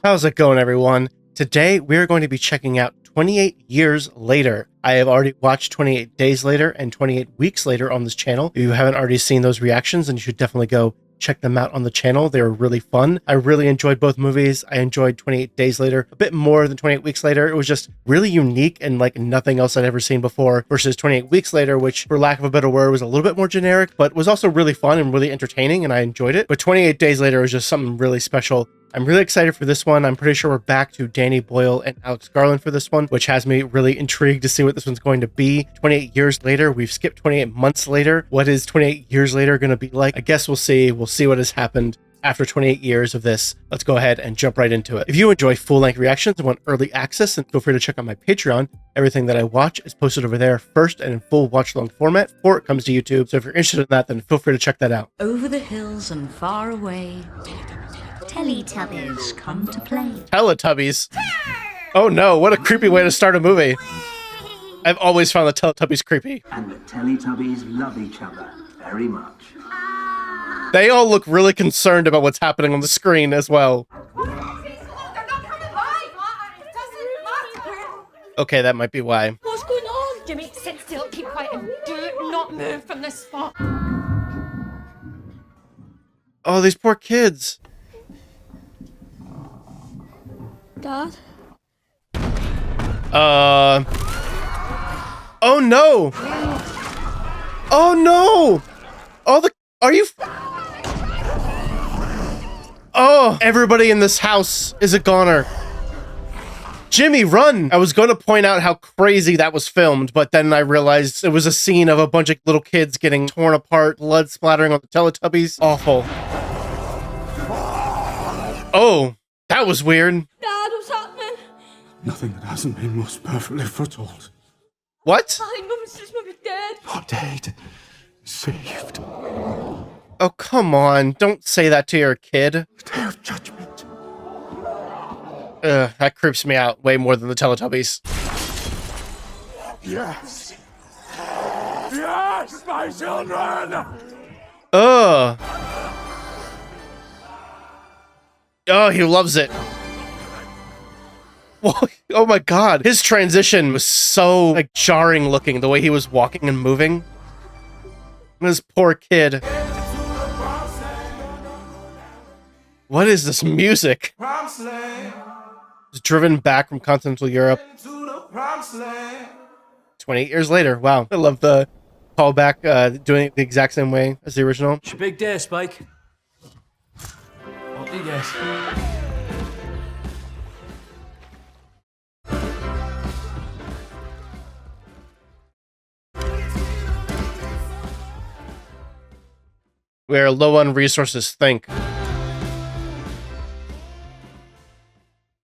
How's it going, everyone? Today, we're going to be checking out 28 Years Later. I have already watched 28 Days Later and 28 Weeks Later on this channel. If you haven't already seen those reactions, then you should definitely go check them out on the channel. They were really fun. I really enjoyed both movies. I enjoyed 28 Days Later a bit more than 28 Weeks Later. It was just really unique and like nothing else I'd ever seen before, versus 28 Weeks Later, which, for lack of a better word, was a little bit more generic, but was also really fun and really entertaining, and I enjoyed it. But 28 Days Later was just something really special. I'm really excited for this one. I'm pretty sure we're back to Danny Boyle and Alex Garland for this one, which has me really intrigued to see what this one's going to be. 28 years later, we've skipped 28 months later. What is 28 years later going to be like? I guess we'll see. We'll see what has happened after 28 years of this. Let's go ahead and jump right into it. If you enjoy full-length reactions and want early access, then feel free to check out my Patreon. Everything that I watch is posted over there first and in full watch-along format before it comes to YouTube. So if you're interested in that, then feel free to check that out. Over the hills and far away, Teletubbies come to play. Teletubbies? Oh no, what a creepy way to start a movie. I've always found the Teletubbies creepy. And the Teletubbies love each other very much. They all look really concerned about what's happening on the screen as well. Okay, that might be why. What's going on? Jimmy, sit still, keep quiet, and do not move from this spot. Oh, these poor kids. Dad? Oh no! Oh no! Are you... Oh, everybody in this house is a goner. Jimmy, run! I was going to point out how crazy that was filmed, but then I realized it was a scene of a bunch of little kids getting torn apart, blood splattering on the Teletubbies. Awful. Oh, that was weird. Dad, what's happening? Nothing that hasn't been most perfectly foretold. What? I know Mr. Smith is dead. Not dead. Saved. Oh, come on. Don't say that to your kid. Day of judgment. That creeps me out way more than the Teletubbies. Yes. Yes, my children! Ugh. Oh, he loves it. Whoa, oh my god. His transition was so like jarring looking, the way he was walking and moving. This poor kid. What is this music? He's driven back from continental Europe. 28 years later. Wow. I love the callback, doing it the exact same way as the original. It's your big day, Spike. What do you guess? Where low on resources think.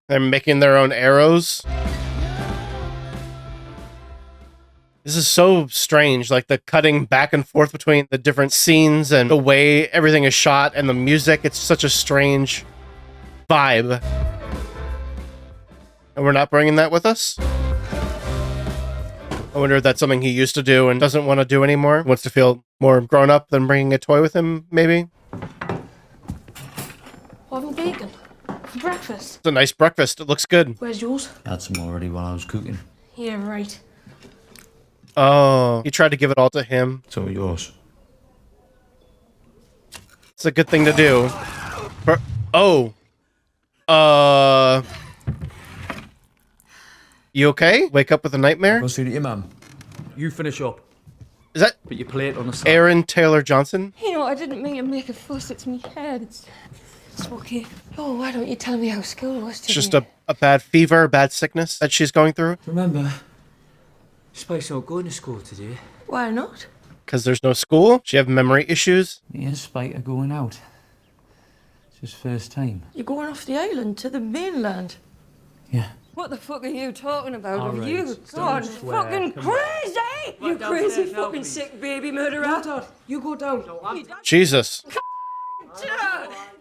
They're making their own arrows. This is so strange, like the cutting back and forth between the different scenes and the way everything is shot and the music. It's such a strange vibe. And we're not bringing that with us? I wonder if that's something he used to do and doesn't want to do anymore. Wants to feel more grown up than bringing a toy with him, maybe? Having bacon for breakfast. It's a nice breakfast. It looks good. Where's yours? I had some already while I was cooking. Yeah, right. Oh, he tried to give it all to him. So yours. It's a good thing to do. You okay? Wake up with a nightmare? Go see your mum. You finish up. Is that Put your plate on the side. Aaron Taylor Johnson? You know, I didn't mean to make a fuss. It's me head. It's okay. Oh, why don't you tell me how school was today? It's just a bad fever, bad sickness that she's going through? Remember, Spike's not going to school today. Why not? Because there's no school? She have memory issues? Me and Spike are going out. It's his first time. You're going off the island to the mainland. Yeah. What the fuck are you talking about? All Have right, you don't gone swear, fucking come on. crazy? You Right, crazy downstairs, fucking Alfie. sick baby murderer. Dad, you go down. Jesus.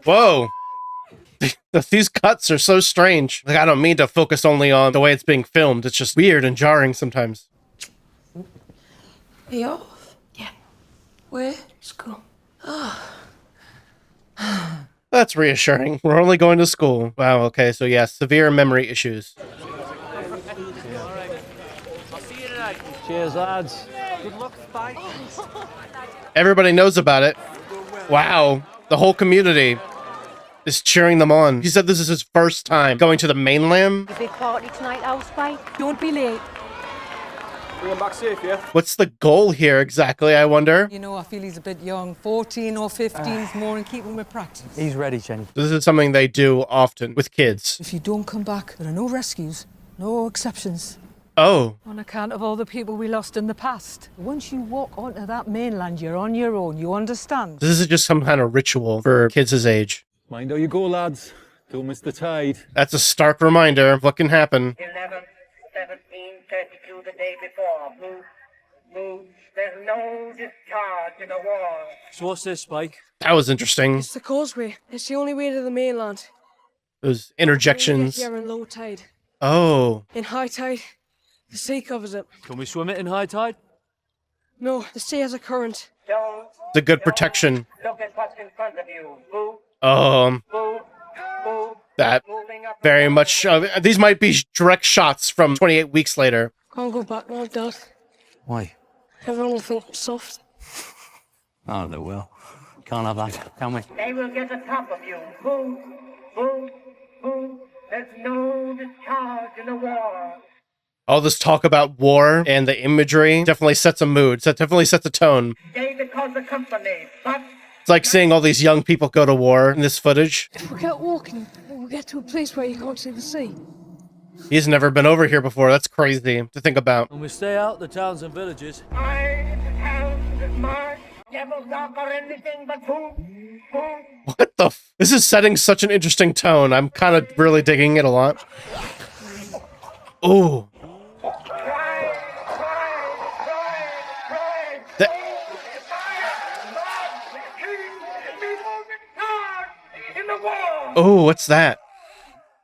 Whoa. These cuts are so strange. Like, I don't mean to focus only on the way it's being filmed. It's just weird and jarring sometimes. Are you off? Yeah. Where? School. Oh. That's reassuring. We're only going to school. Wow, okay, so yeah, severe memory issues. Cheers, lads. Everybody knows about it. Wow, the whole community is cheering them on. He said this is his first time going to the mainland. Big party tonight, housebite. Don't be late. Bring him back safe, yeah? What's the goal here exactly, I wonder? You know, I feel he's a bit young. 14 or 15 is more in keeping with practice. He's ready, Jenny. This is something they do often with kids. If you don't come back, there are no rescues, no exceptions. Oh, On account of all the people we lost in the past. Once you walk onto that mainland, you're on your own. You understand? this is just some kind of ritual for kids his age. Mind how you go, lads. Don't miss the tide. That's a stark reminder of what can happen. 11/17/32 the day before. Move. There's no discharge in the war. So what's this, Spike? That was interesting. It's the causeway. It's the only way to the mainland. Those interjections. Here in low tide. Oh, In high tide, the sea covers it. Can we swim it in high tide? No, the sea has a current. Don't it's a good protection. look at what's in front of you. Move. Move. That Moving up. very much. These might be direct shots from 28 weeks later. Can't go back like that. Why? Everyone will think I'm soft. Oh, they will. Can't have that, can we? They will get the top of you. Move. There's no discharge in the war. All this talk about war and the imagery definitely sets a mood. So it definitely sets a tone. Stay because the company, but It's like seeing all these young people go to war in this footage. If we get walking, we'll get to a place where you can't see the sea. He's never been over here before. That's crazy to think about. And we stay out the towns and villages. march. Devil dog or anything but boom. What the This is setting such an interesting tone. I'm kind of really digging it a lot. Ooh. That- Oh, what's that?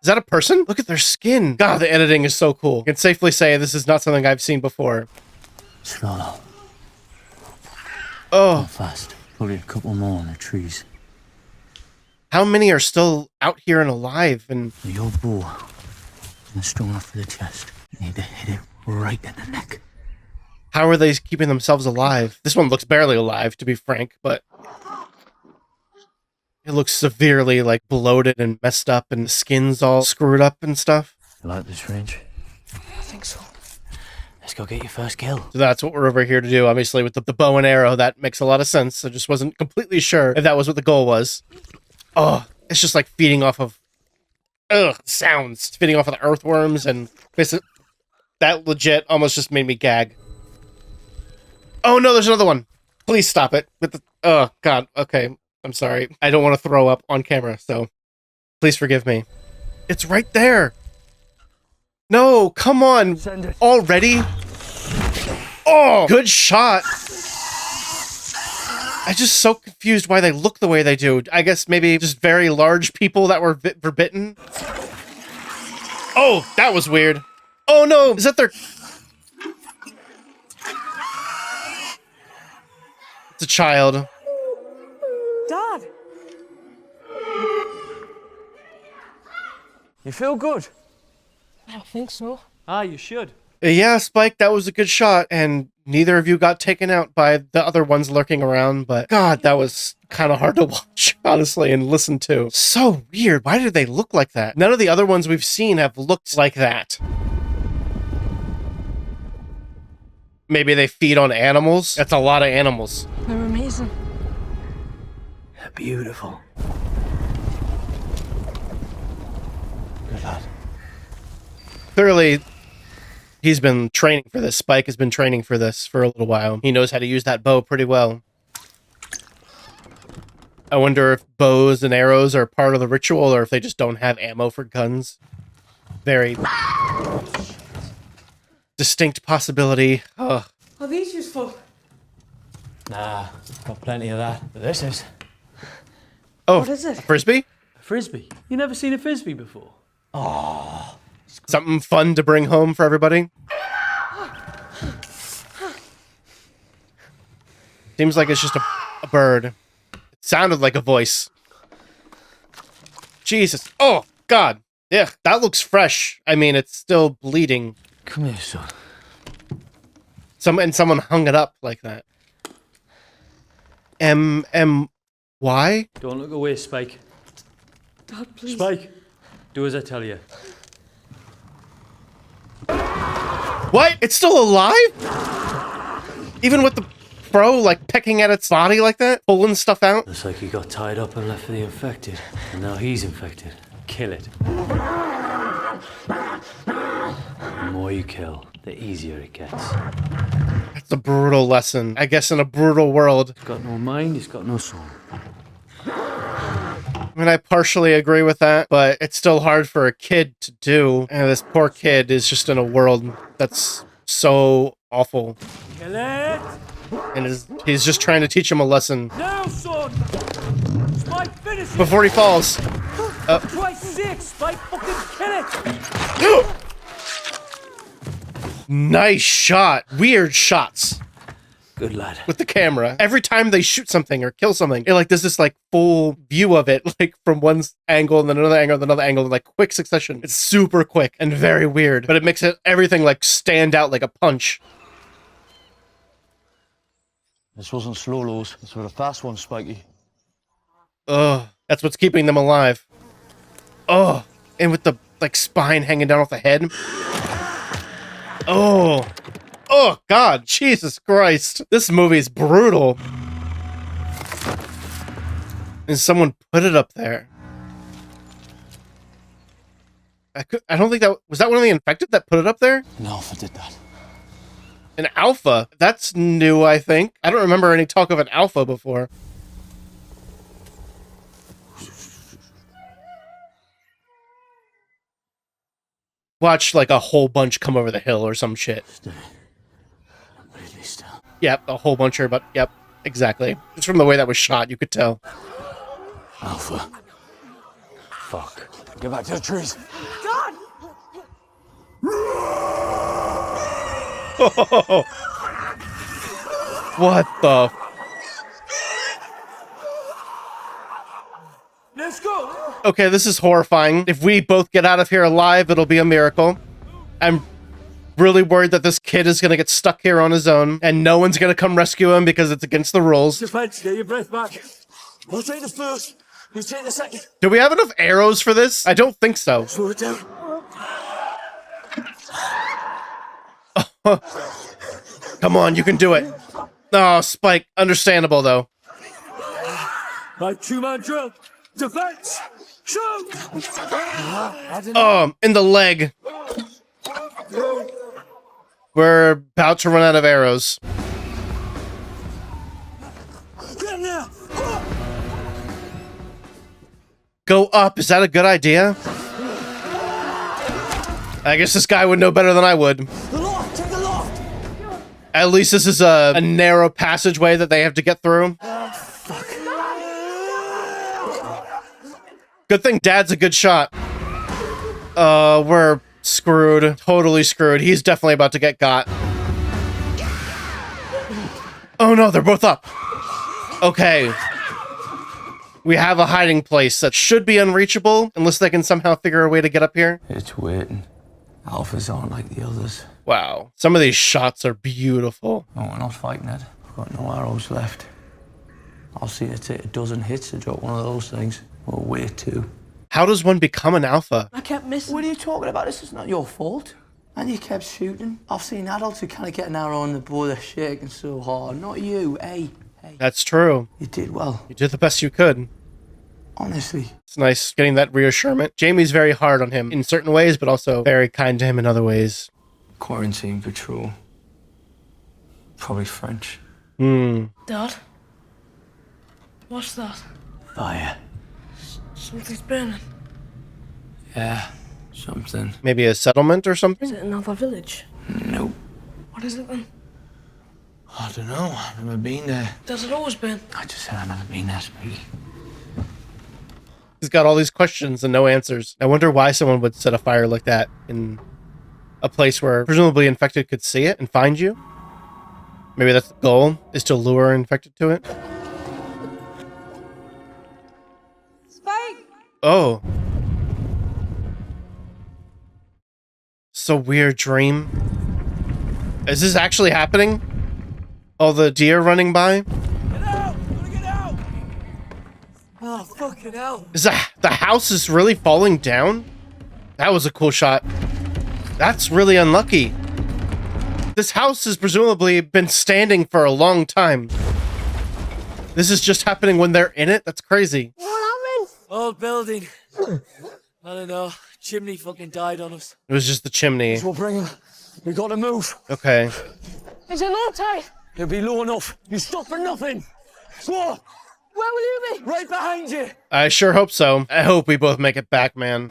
Is that a person? Look at their skin. God, the editing is so cool. I can safely say this is not something I've seen before. Slow. Oh, Not fast. Probably a couple more in the trees. how many are still out here and alive? And Your bow isn't strong enough for the chest. You need to hit it right in the neck. how are they keeping themselves alive? This one looks barely alive, to be frank, but it looks severely like bloated and messed up, and the skin's all screwed up and stuff. You like this range? I think so. Let's go get your first kill. So that's what we're over here to do. Obviously, with the bow and arrow, that makes a lot of sense. I just wasn't completely sure if that was what the goal was. Oh, it's just like feeding off of sounds. It's feeding off of the earthworms, and basically, that legit almost just made me gag. Oh no, there's another one. Please stop it. With the oh god. Okay, I'm sorry. I don't want to throw up on camera, so please forgive me. It's right there. No, come on. Send it. Already? Oh, good shot. I'm just so confused why they look the way they do. I guess maybe just very large people that were forbidden. Oh, that was weird. Oh no, is that their... It's a child. Dad! You feel good? I don't think so. Ah, you should. Yeah, Spike, that was a good shot, and neither of you got taken out by the other ones lurking around, but God, that was kind of hard to watch, honestly, and listen to. So weird. Why did they look like that? None of the other ones we've seen have looked like that. Maybe they feed on animals? That's a lot of animals. They're amazing. They're beautiful. Good lad. Clearly, he's been training for this. Spike has been training for this for a little while. He knows how to use that bow pretty well. I wonder if bows and arrows are part of the ritual, or if they just don't have ammo for guns. Very distinct possibility. Ugh. Are these useful? Nah, got plenty of that. But this is Oh, What is it? a frisbee? A frisbee? You never seen a frisbee before? Something fun to bring home for everybody? Seems like it's just a bird. It sounded like a voice. Jesus. Oh, God. Yeah, that looks fresh. I mean, it's still bleeding. Come here, son. Someone hung it up like that. Why? Don't look away, Spike. Dad, please. Spike, do as I tell you. What? It's still alive? Even with the bro, like, pecking at its body like that? Pulling stuff out? Looks like he got tied up and left for the infected. And now he's infected. Kill it. The more you kill, the easier it gets. That's a brutal lesson. I guess in a brutal world. He's got no mind, he's got no soul. I mean, I partially agree with that, but it's still hard for a kid to do. And this poor kid is just in a world that's so awful. Kill it! And he's just trying to teach him a lesson. Now, son! Spike, finish it! Before he falls. Twice 6! Spike, fucking kill it! Nice shot. Weird shots. Good lad. With the camera. Every time they shoot something or kill something, it like there's this like full view of it, like from one angle and then another angle and another angle in like quick succession. It's super quick and very weird, but it makes everything like stand out like a punch. This wasn't slow lows. This was a fast one, Spikey. Ugh. That's what's keeping them alive. Oh. And with the like spine hanging down off the head. Oh. Oh, God. Jesus Christ. This movie is brutal. And someone put it up there. I don't think that... Was that one of the infected that put it up there? An Alpha did that. An Alpha? That's new, I think. I don't remember any talk of an Alpha before. Watch, like, a whole bunch come over the hill or some shit. Really still. Yep, a whole bunch are, but yep, exactly. Just from the way that was shot, you could tell. Alpha. Fuck. Get back to the trees. Dad! What the... Let's go! Okay, this is horrifying. If we both get out of here alive, it'll be a miracle. I'm really worried that this kid is gonna get stuck here on his own, and no one's gonna come rescue him because it's against the rules. Defense, get your breath back. I'll take the first. You take the second. Do we have enough arrows for this? I don't think so. Slow it down. Come on, you can do it. Oh, Spike. Understandable, though. Right, two-man drill. Defense! Shoot! In the leg. We're about to run out of arrows. Get in there! Go up. Is that a good idea? I guess this guy would know better than I would. The loft! Take the loft! At least this is a narrow passageway that they have to get through. Fuck. Good thing Dad's a good shot. We're screwed. Totally screwed. He's definitely about to get got. Oh no, they're both up. Okay. We have a hiding place that should be unreachable, unless they can somehow figure a way to get up here. It's waiting. Alphas aren't like the others. Wow. Some of these shots are beautiful. No, we're not fighting it. We've got no arrows left. I'll see it take a dozen hits to drop one of those things. Or wait two. How does one become an alpha? I kept missing. What are you talking about? This is not your fault. And you kept shooting. I've seen adults who kind of get an arrow in the bow, they're shaking so hard. Not you, hey. That's true. You did well. You did the best you could. Honestly. It's nice getting that reassurance. Jamie's very hard on him in certain ways, but also very kind to him in other ways. Quarantine patrol. Probably French. Dad? What's that? Fire. Something's burning. Yeah, something. Maybe a settlement or something? Is it another village? Nope. What is it then? I don't know. I've never been there. Does it always burn? I just said I've never been there, Spooky. He's got all these questions and no answers. I wonder why someone would set a fire like that in a place where presumably infected could see it and find you. Maybe that's the goal, is to lure infected to it. Spike! Oh. It's a weird dream. Is this actually happening? All the deer running by? Get out! Get out! Oh, fucking hell. Is the house is really falling down? That was a cool shot. That's really unlucky. This house has presumably been standing for a long time. This is just happening when they're in it? That's crazy. What happened? Old building. I don't know. Chimney fucking died on us. It was just the chimney. We'll bring him. We gotta move. Okay. Is it low tide? It'll be low enough. You stop for nothing. What? Where will you be? Right behind you. I sure hope so. I hope we both make it back, man.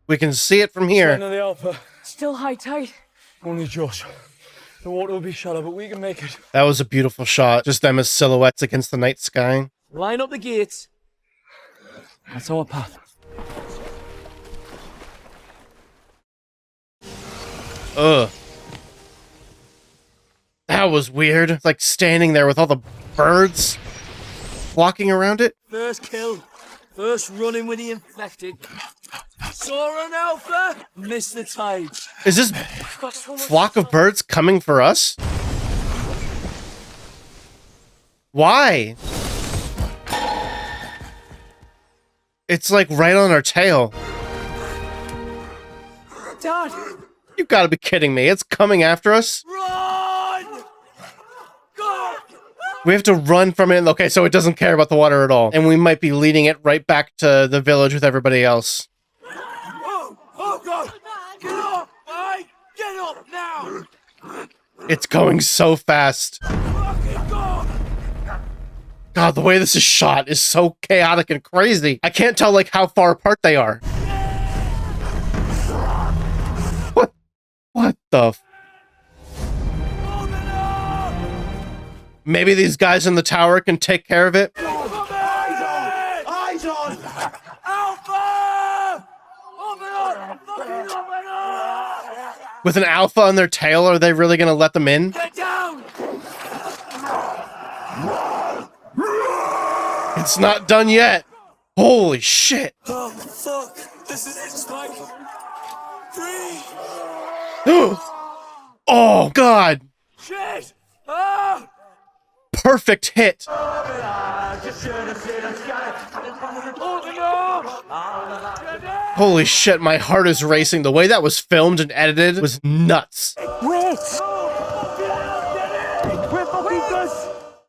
We can see it from here. The Alpha. Still high tide. Only just. The water will be shallow, but we can make it. That was a beautiful shot. Just them as silhouettes against the night sky. Line up the gates. That's our path. Ugh. That was weird. It's like standing there with all the birds walking around it. First kill. First running with the infected. Saw an Alpha. Missed the tide. Is this flock of birds coming for us? Why? It's like right on our tail. Dad! You gotta be kidding me. It's coming after us? Run! Go! We have to run from it. Okay, so it doesn't care about the water at all. And we might be leading it right back to the village with everybody else. Oh God! Get up! Hey! Get up now! It's going so fast. God, the way this is shot is so chaotic and crazy. I can't tell, like, how far apart they are. What the Maybe these guys in the tower can take care of it? Eyes on! Alpha! Open up! Fucking open up! With an alpha on their tail, are they really gonna let them in? Get down! It's not done yet. Holy shit. Oh, fuck. This is it, Spike. 3. Oh, God. Shit! Ah! Perfect hit. Holy shit, my heart is racing. The way that was filmed and edited was nuts. Wait! We're fucking good!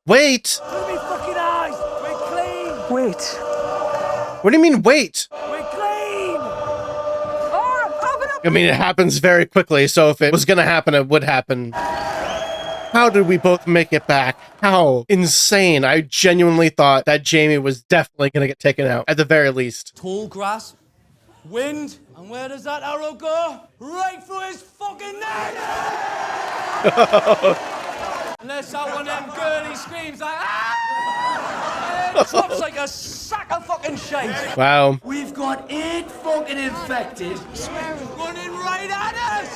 Wait! Look at me fucking eyes! We're clean! Wait. What do you mean, wait? We're clean! I mean, it happens very quickly, so if it was gonna happen, it would happen. How did we both make it back? How insane. I genuinely thought that Jamie was definitely gonna get taken out, at the very least. Tall grass, wind, and where does that arrow go? Right through his fucking neck! Unless that one of them girly screams like, ah! And it drops like a sack of fucking shit. Wow. We've got 8 fucking infected. Running right at us!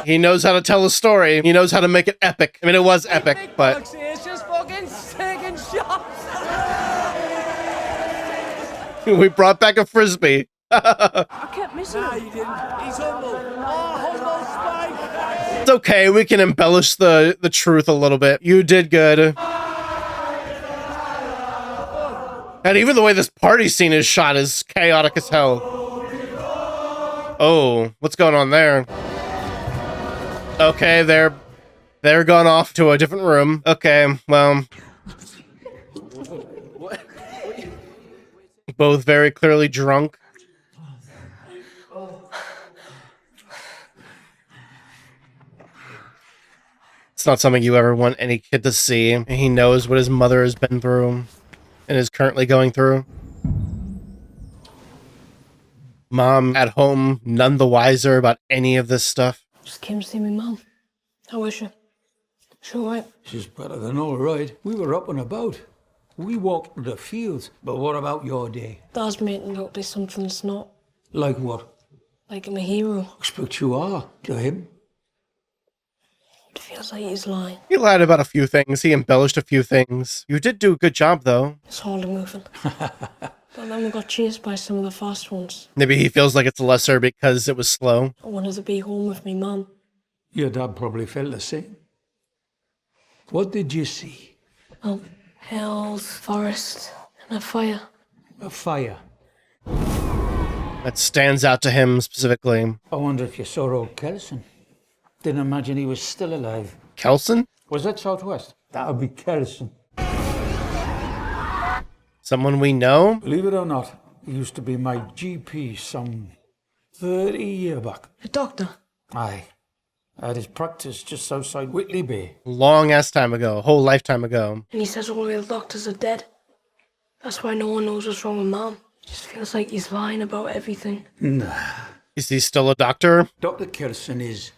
He knows how to tell a story. He knows how to make it epic. I mean, it was epic, but... It's just fucking taking shots! We brought back a frisbee. I kept missing Nah, him. you didn't. He's humble. Oh, humble Spike! It's okay. We can embellish the truth a little bit. You did good. And even the way this party scene is shot is chaotic as hell. Oh, what's going on there? Okay, they're gone off to a different room. Okay, well. Both very clearly drunk. It's not something you ever want any kid to see. And he knows what his mother has been through and is currently going through. Mom at home, none the wiser about any of this stuff. Just came to see me, Mum. How is she? She all right? She's better than all right. We were up and about. We walked the fields. But what about your day? Dad's making out to be something that's not. Like what? Like I'm a hero. Expect you are to him. feels like he's lying. He lied about a few things. He embellished a few things. You did do a good job, though. It's hardly moving. But then we got chased by some of the fast ones. Maybe he feels like it's lesser because it was slow. I wanted to be home with me mum. Your dad probably felt the same. What did you see? Oh, hills, forest, and a fire. A fire. That stands out to him specifically. I wonder if you saw old Kelson. Didn't imagine he was still alive. Kelson? Was that Southwest? That would be Kelson. Someone we know? Believe it or not, he used to be my GP some 30 years back. A doctor? Aye. I had his practice just outside Whitley Bay. Long ass time ago, a whole lifetime ago. And he says all real doctors are dead. That's why no one knows what's wrong with Mom. Just feels like he's lying about everything. Nah. Is he still a doctor? Dr. Kelson is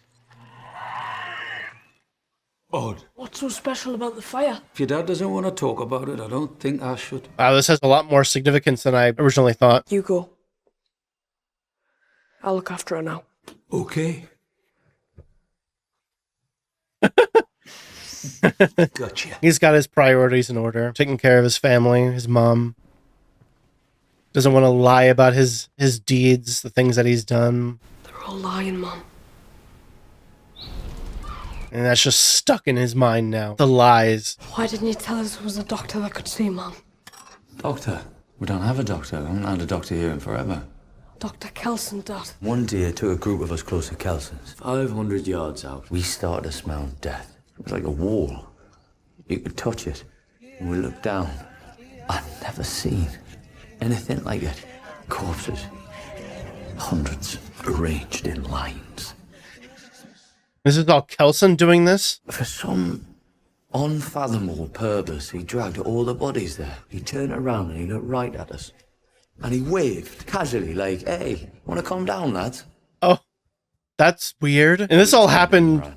odd. What's so special about the fire? If your dad doesn't want to talk about it, I don't think I should. Wow, this has a lot more significance than I originally thought. You go. I'll look after her now. Okay. Gotcha. He's got his priorities in order. Taking care of his family, his mom. Doesn't want to lie about his deeds, the things that he's done. They're all lying, Mom. And that's just stuck in his mind now. The lies. Why didn't you tell us there was a doctor that could see Mom? Doctor? We don't have a doctor. I haven't had a doctor here in forever. Dr. Kelson, Dad. One deer took a group of us close to Kelson's. 500 yards out. We started to smell death. It was like a wall. You could touch it. And we looked down. I'd never seen anything like it. Corpses. Hundreds arranged in lines. This is all Kelson doing this? For some unfathomable purpose, he dragged all the bodies there. He turned around and he looked right at us. And he waved casually like, hey, want to calm down, lads? Oh, that's weird. And this all happened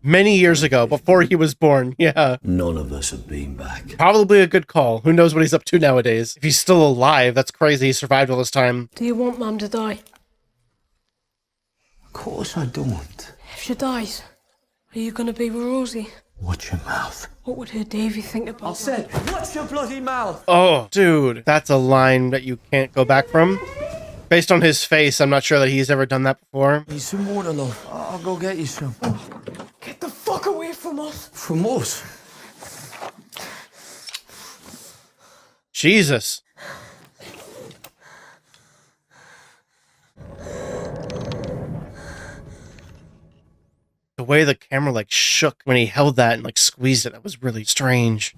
many years ago, before he was born. Yeah. None of us have been back. Probably a good call. Who knows what he's up to nowadays? If he's still alive, that's crazy. He survived all this time. Do you want Mum to die? Of course I don't. If she dies, are you going to be with Rosie? Watch your mouth. What would her Davy think about I said, watch your bloody mouth! Oh, dude. That's a line that you can't go back from. Based on his face, I'm not sure that he's ever done that before. Need some water, love. I'll go get you some. Get the fuck away from us! From us? Jesus. The way the camera like shook when he held that and like squeezed it, that was really strange.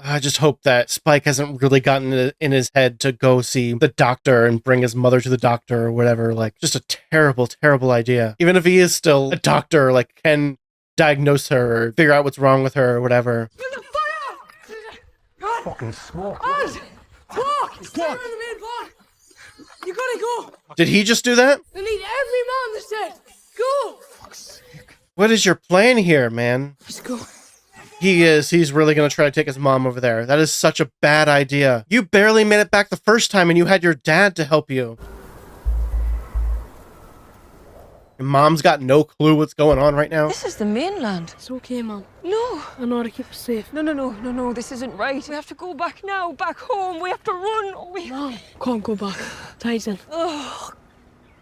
I just hope that Spike hasn't really gotten it in his head to go see the doctor and bring his mother to the doctor or whatever. Like, just a terrible, terrible idea. Even if he is still a doctor, like, can diagnose her or figure out what's wrong with her or whatever. There's a fire! God! Fucking smoke. Oz! Talk! Stay in the main bar! You gotta go! Did he just do that? They need every man that's dead! Go! Fuck's sake. What is your plan here, man? Let's go. He's really going to try to take his mom over there. That is such a bad idea. You barely made it back the first time and you had your dad to help you. Your mom's got no clue what's going on right now. This is the mainland. It's okay, Mum. No. I know how to keep us safe. No, this isn't right. We have to go back now, back home. We have to run. Mom, can't go back. Tide's in. Oh,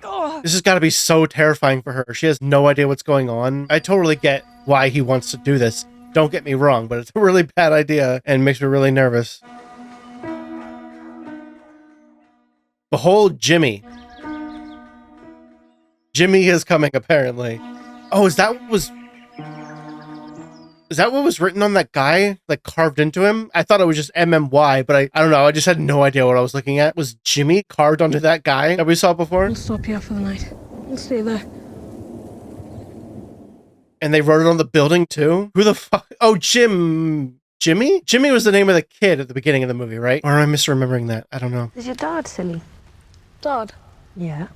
God. This has got to be so terrifying for her. She has no idea what's going on. I totally get why he wants to do this. Don't get me wrong, but it's a really bad idea and makes me really nervous. Behold Jimmy. Jimmy is coming, apparently. Oh, is that what was written on that guy? Like, carved into him? I thought it was just MMY, but I don't know. I just had no idea what I was looking at. Was Jimmy carved onto that guy that we saw before? We'll stop here for the night. We'll stay there. And they wrote it on the building, too? Who the fuck? Oh, Jimmy? Jimmy was the name of the kid at the beginning of the movie, right? Or am I misremembering that? I don't know. Is your dad silly? Dad? Yeah.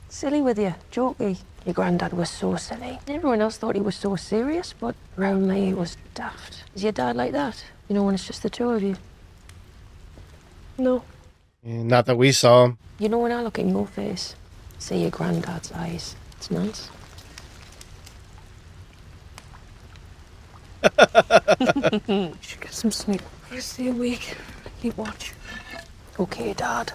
Silly with you, jokey. Your granddad was so silly. Everyone else thought he was so serious, but around me he was daft. Is your dad like that? You know, when it's just the two of you? No. Yeah, not that we saw. You know, when I look in your face, see your granddad's eyes. It's nice. Should get some sleep. I'll stay awake. Keep watch. Okay, Dad.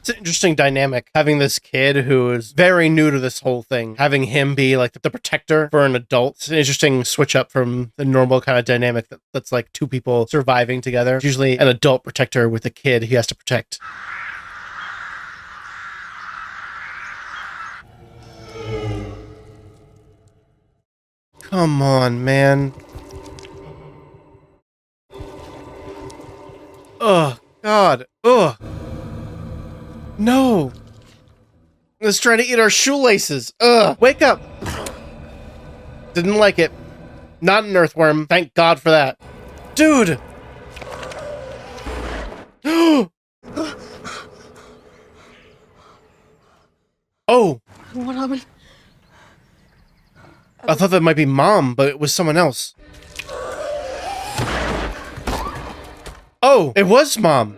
It's an interesting dynamic, having this kid who is very new to this whole thing, having him be like the protector for an adult. It's an interesting switch up from the normal kind of dynamic that's like two people surviving together. It's usually an adult protector with a kid he has to protect. Come on, man. Oh, God. Ugh. No. It's trying to eat our shoelaces. Ugh. Wake up. Didn't like it. Not an earthworm. Thank God for that. Dude. Oh. What happened? I thought that might be Mom, but it was someone else. Oh, it was Mom.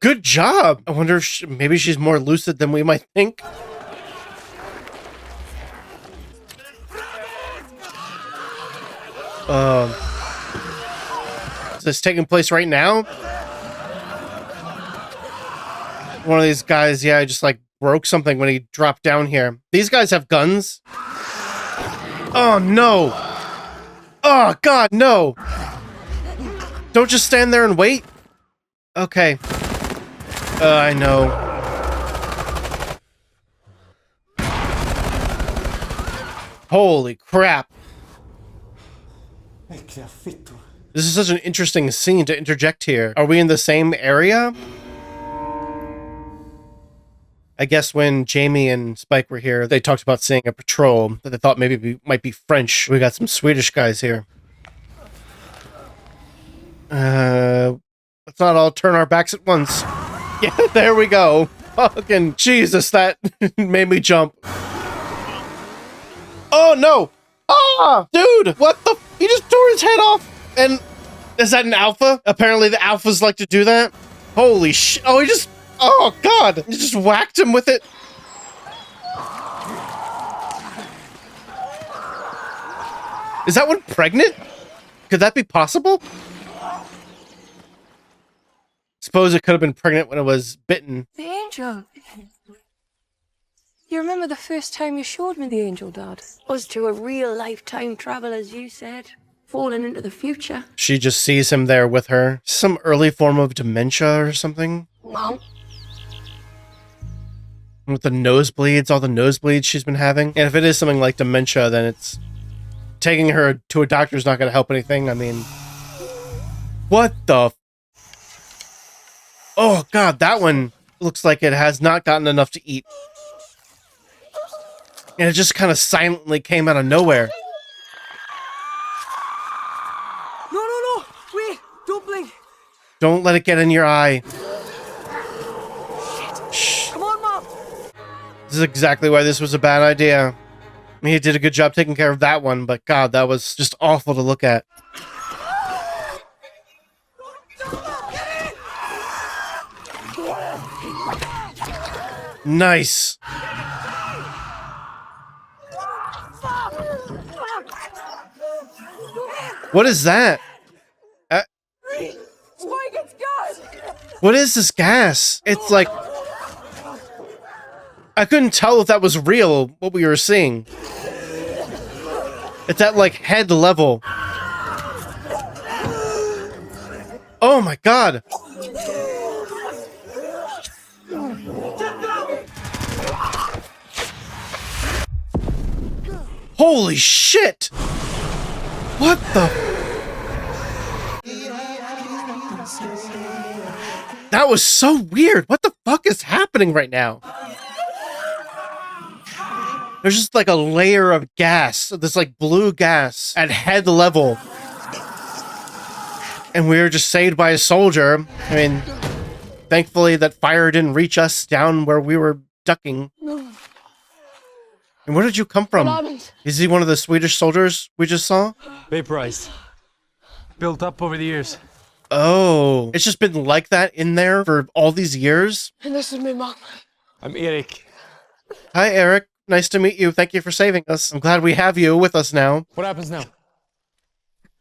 Good job. I wonder if maybe she's more lucid than we might think. Is this taking place right now? One of these guys, yeah, just like broke something when he dropped down here. These guys have guns. Oh, no. Oh, God, no. Don't just stand there and wait. Okay. I know. Holy crap. This is such an interesting scene to interject here. Are we in the same area? I guess when Jamie and Spike were here, they talked about seeing a patrol that they thought maybe might be French. We got some Swedish guys here. Let's not all turn our backs at once. Yeah, there we go. Fucking Jesus, that made me jump. Oh, no. Ah, dude, what the? He just tore his head off. And is that an alpha? Apparently the alphas like to do that. Holy shit. Oh, he just... Oh, God. You just whacked him with it. Is that one pregnant? Could that be possible? Suppose it could have been pregnant when it was bitten. The angel. You remember the first time you showed me the angel, Dad? Was to a real lifetime travel, as you said. Falling into the future. She just sees him there with her. Some early form of dementia or something? Mom? With the nosebleeds, all the nosebleeds she's been having. And if it is something like dementia, then it's... Taking her to a doctor is not going to help anything. I mean... What the... Oh, God, that one looks like it has not gotten enough to eat. And it just kind of silently came out of nowhere. No, wait, don't blink. Don't let it get in your eye. Shh. Come on, Mom. This is exactly why this was a bad idea. I mean, he did a good job taking care of that one, but God, that was just awful to look at. Nice. What is that? What is this gas? It's like... I couldn't tell if that was real, what we were seeing. It's at, like, head level. Oh my God. Holy shit! What the... That was so weird. What the fuck is happening right now? There's just like a layer of gas, this like blue gas at head level. And we were just saved by a soldier. I mean, thankfully that fire didn't reach us down where we were ducking. No. And where did you come from? Is he one of the Swedish soldiers we just saw? Vaporized. Built up over the years. Oh, it's just been like that in there for all these years? And this is my mom. I'm Eric. Hi, Eric. Nice to meet you. Thank you for saving us. I'm glad we have you with us now. What happens now?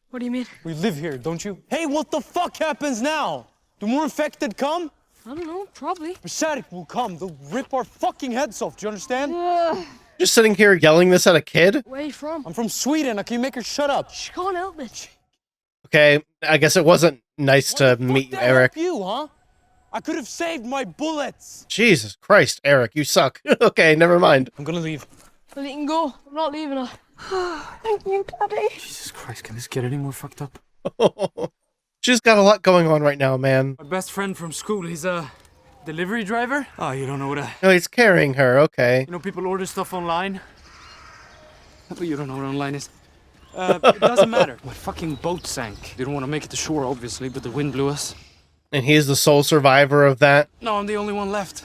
What do you mean? We live here, don't you? Hey, what the fuck happens now? Do more infected come? I don't know, probably. Empathetic will come. They'll rip our fucking heads off, do you understand? Just sitting here yelling this at a kid? Where are you from? I'm from Sweden. Can you make her shut up? She can't help it. Okay, I guess it wasn't nice to meet you, Eric. You, huh? I could have saved my bullets. Jesus Christ, Eric, you suck. Okay, never mind. I'm gonna leave. Well, you can go. I'm not leaving her. Thank you, Daddy. Jesus Christ, can this get any more fucked up? She's got a lot going on right now, man. My best friend from school, he's a delivery driver. Oh, you don't know what Oh, he's carrying her, okay. You know, people order stuff online. But you don't know what online is. It doesn't matter. My fucking boat sank. Didn't want to make it to shore, obviously, but the wind blew us. And he's the sole survivor of that? No, I'm the only one left.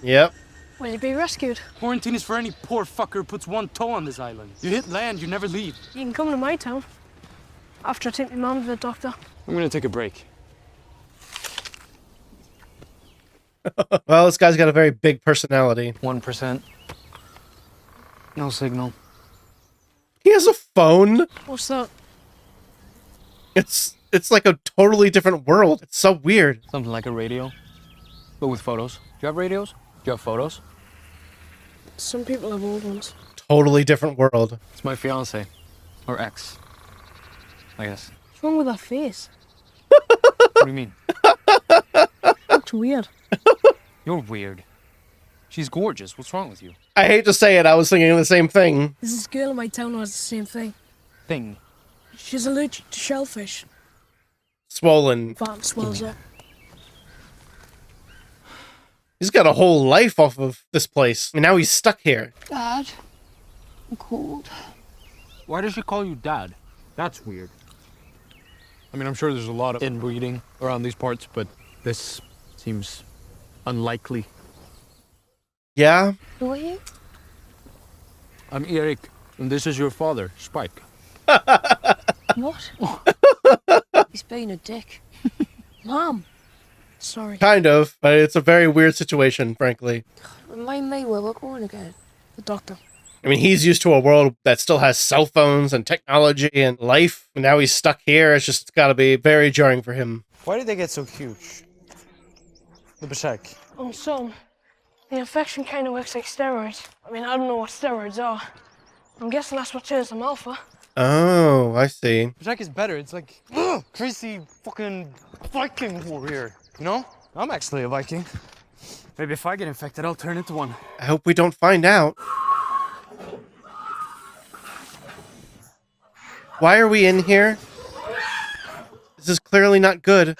Yep. Will you be rescued? Quarantine is for any poor fucker who puts one toe on this island. You hit land, you never leave. You can come to my town. After I take my mum to the doctor. I'm gonna take a break. Well, this guy's got a very big personality. 1%. No signal. He has a phone? What's that? It's like a totally different world. It's so weird. Something like a radio, but with photos. Do you have radios? Do you have photos? Some people have old ones. Totally different world. It's my fiance. Or ex. I guess. What's wrong with her face? What do you mean? Looks weird. You're weird. She's gorgeous. What's wrong with you? I hate to say it, I was thinking the same thing. There's this girl in my town who has the same thing. Thing? She's allergic to shellfish. Swollen. Fat swells up. He's got a whole life off of this place. And now he's stuck here. Dad, I'm cold. Why does she call you Dad? That's weird. I mean, I'm sure there's a lot of inbreeding around these parts, but this seems unlikely. Yeah? Who are you? I'm Eric, and this is your father, Spike. What? He's being a dick. Mom. Sorry. Kind of, but it's a very weird situation, frankly. Remind me where we're going again. The doctor. I mean, he's used to a world that still has cell phones and technology and life. And now he's stuck here. It's just got to be very jarring for him. Why did they get so huge? The Bashak. So, the infection kind of works like steroids. I mean, I don't know what steroids are. I'm guessing that's what turns them alpha. Oh, I see. Bashak is better. It's like crazy fucking Viking warrior. You know? I'm actually a Viking. Maybe if I get infected, I'll turn into one. I hope we don't find out. Why are we in here? This is clearly not good.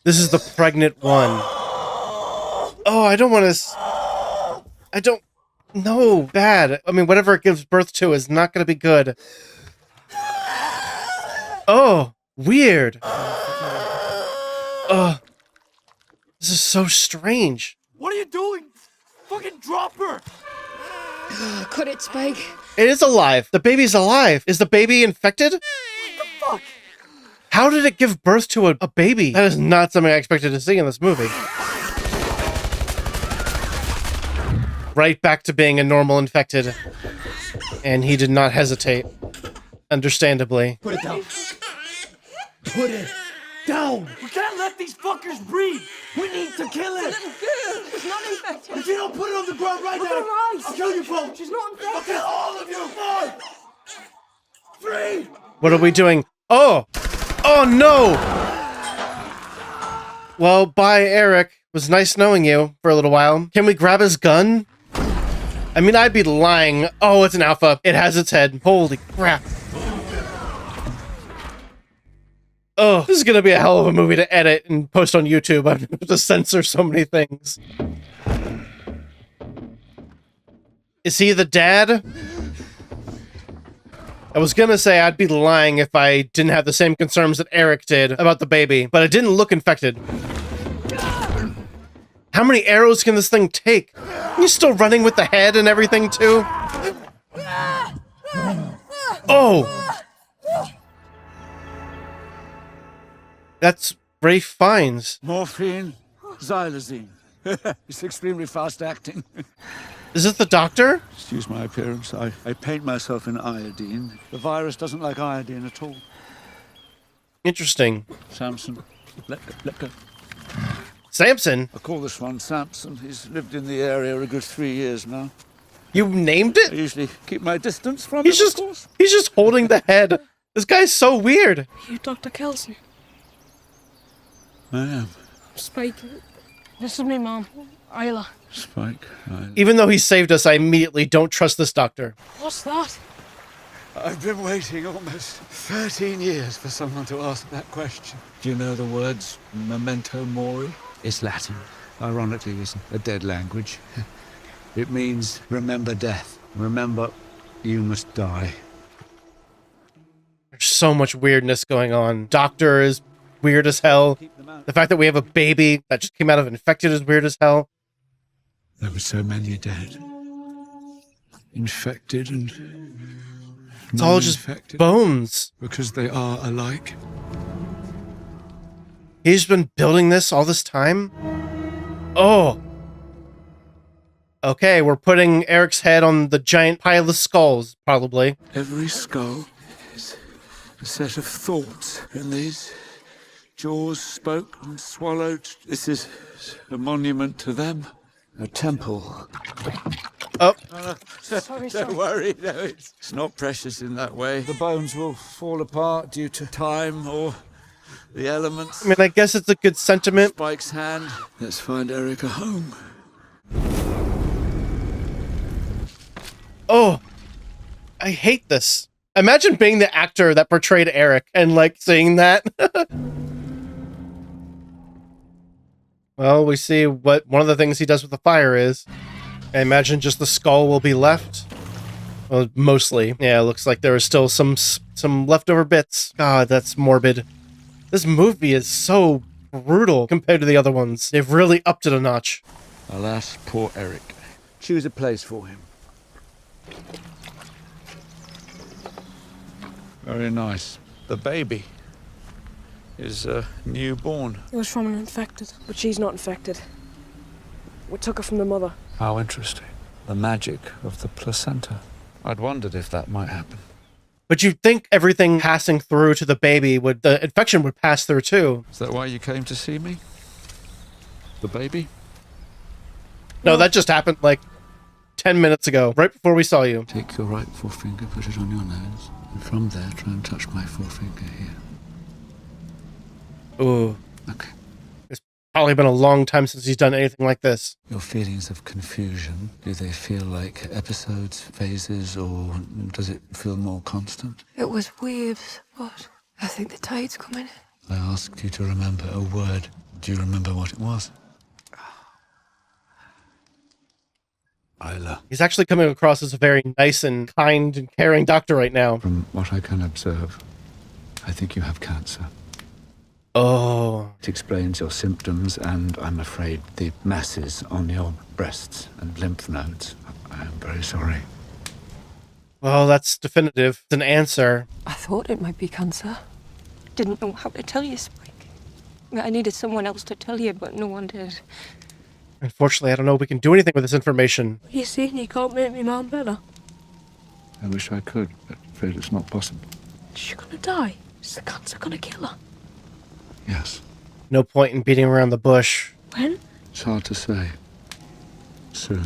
This is the pregnant one. Oh, I don't want to... I don't... No, bad. I mean, whatever it gives birth to is not going to be good. Oh, weird. Oh, this is so strange. What are you doing? Fucking drop her! Cut it, Spike. It is alive. The baby's alive. Is the baby infected? What the fuck? How did it give birth to a baby? That is not something I expected to see in this movie. Right back to being a normal infected. And he did not hesitate. Understandably. Put it down. Put it down. We can't let these fuckers breathe. We need to kill it. It's a little girl. She's not infected. If you don't put it on the ground right Look now, at her eyes. I'll kill you both. She's not infected. I'll kill all of you. 4, 3. What are we doing? Oh! Oh no! Well, bye, Eric. It was nice knowing you for a little while. Can we grab his gun? I mean, I'd be lying. Oh, it's an alpha. It has its head. Holy crap. Oh, this is gonna be a hell of a movie to edit and post on YouTube. I have to censor so many things. Is he the dad? I was gonna say I'd be lying if I didn't have the same concerns that Eric did about the baby, but it didn't look infected. How many arrows can this thing take? He's still running with the head and everything too. Oh! That's Rafe Fiennes. Morphine, xylazine. It's extremely fast acting. Is it the doctor? Excuse my appearance. I paint myself in iodine. The virus doesn't like iodine at all. Interesting. Samson, let go. Samson? I call this one Samson. He's lived in the area a good 3 years now. You named it? I usually keep my distance from He's him, just of course. he's just holding the head. This guy's so weird. You Dr. Kelson? I am. Spike. This is me, Mom. Isla. Spike. Even though he saved us, I immediately don't trust this doctor. What's that? I've been waiting almost 13 years for someone to ask that question. Do you know the words memento mori? It's Latin. Ironically, it's a dead language. It means remember death. Remember you must die. There's so much weirdness going on. Doctor is weird as hell. The fact that we have a baby that just came out of infected is weird as hell. There were so many dead. Infected and it's all just bones. Because they are alike. He's been building this all this time? Oh. Okay, we're putting Eric's head on the giant pile of skulls, probably. Every skull is a set of thoughts, and these jaws spoke and swallowed. This is a monument to them, a temple. Oh. Don't worry, no, it's not precious in that way. The bones will fall apart due to time or the elements. I mean, I guess it's a good sentiment. Spike's hand. Let's find Eric a home. Oh, I hate this. Imagine being the actor that portrayed Eric and like seeing that. Well, we see what one of the things he does with the fire is. I imagine just the skull will be left. Well, mostly. Yeah, it looks like there are still some leftover bits. God, that's morbid. This movie is so brutal compared to the other ones. They've really upped it a notch. Alas, poor Eric. Choose a place for him. Very nice. The baby is newborn. It was from an infected, but she's not infected. We took her from the mother. How interesting. The magic of the placenta. I'd wondered if that might happen. But you'd think everything passing through to the baby the infection would pass through too. Is that why you came to see me? The baby? No, that just happened like 10 minutes ago, right before we saw you. Take your right forefinger, put it on your nose, and from there try and touch my forefinger here. Ooh. Okay. It's probably been a long time since he's done anything like this. Your feelings of confusion, do they feel like episodes, phases, or does it feel more constant? It was waves, but I think the tide's coming. I asked you to remember a word. Do you remember what it was? Isla. He's actually coming across as a very nice and kind and caring doctor right now. From what I can observe, I think you have cancer. Oh. It explains your symptoms and, I'm afraid, the masses on your breasts and lymph nodes. I am very sorry. Well, that's definitive. It's an answer. I thought it might be cancer. Didn't know how to tell you, Spike. I needed someone else to tell you, but no one did. Unfortunately, I don't know if we can do anything with this information. You see, you can't make me mom better. I wish I could, but I'm afraid it's not possible. She's gonna die. Is the cancer gonna kill her? Yes. No point in beating around the bush. When? It's hard to say. Soon.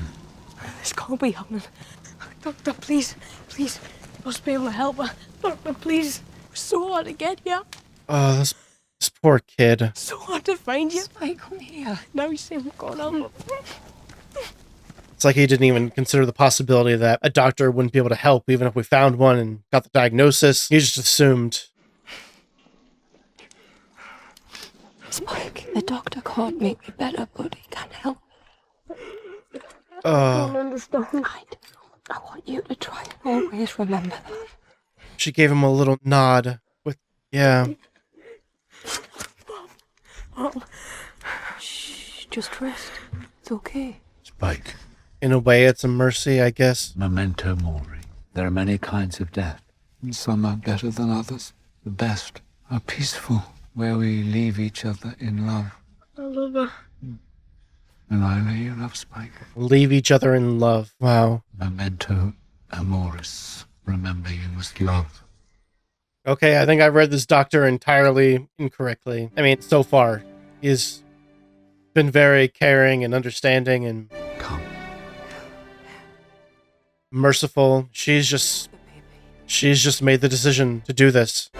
This can't be happening. Doctor, please, please. You must be able to help her. Doctor, please. It's so hard to get here. Oh, this poor kid. So hard to find you. Spike, come here. Now you say we've got help. It's like he didn't even consider the possibility that a doctor wouldn't be able to help even if we found one and got the diagnosis. He just assumed. Spike, the doctor can't make me better, but he can help. I don't understand. I want you to try and always remember that. She gave him a little nod with, yeah. Mom. Shh, just rest. It's okay. Spike. In a way, it's a mercy, I guess. Memento mori. There are many kinds of death, and some are better than others. The best are peaceful, where we leave each other in love. I love her. And Isla, you love Spike. Leave each other in love. Wow. Memento amoris. Remember, you must love. Okay, I think I read this doctor entirely incorrectly. I mean, so far, he's been very caring and understanding and merciful. She's just made the decision to do this.